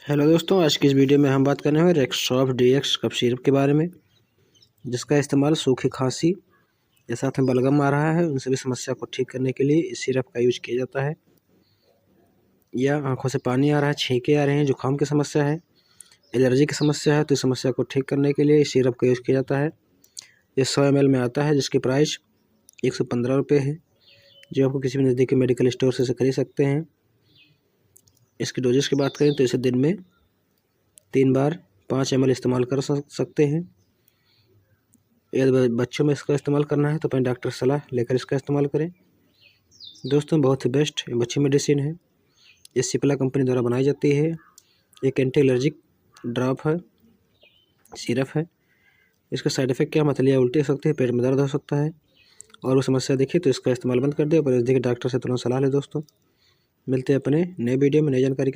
Hello दोस्तों, आज की इस वीडियो में हम बात करने वाले रेक्सोफ DX कफ सिरप के बारे में, जिसका इस्तेमाल सूखी खांसी या साथ में बलगम आ रहा है उन सभी समस्या को ठीक करने के लिए इस सिरप का यूज किया जाता है। या आंखों से पानी आ रहा है, छींके आ रहे हैं, जुकाम की समस्या है, एलर्जी की समस्या है, तो इस समस्या को ठीक करने के लिए इस सिरप का यूज किया जाता है। ये 100 ml में आता है, जिसकी प्राइस 115 रुपये है, जो आपको किसी भी नज़दीकी मेडिकल स्टोर से खरीद सकते हैं। इसकी डोजेस की बात करें तो इसे दिन में 3 बार 5 ml इस्तेमाल कर सकते हैं। यदि बच्चों में इसका इस्तेमाल करना है तो अपने डॉक्टर की सलाह लेकर इसका इस्तेमाल करें। दोस्तों, बहुत ही बेस्ट बच्ची मेडिसिन है। ये सिप्ला कंपनी द्वारा बनाई जाती है। एक एंटी एलर्जिक ड्रॉप है, सिरप है। इसका साइड इफेक्ट क्या, मतलियाँ उल्टी हो सकती है, पेट में दर्द हो सकता है, और वो समस्या देखिए तो इसका इस्तेमाल बंद कर दे और नज़दीकी डॉक्टर से तुरंत सलाह ले। दोस्तों, मिलते हैं अपने नए वीडियो में नई जानकारी के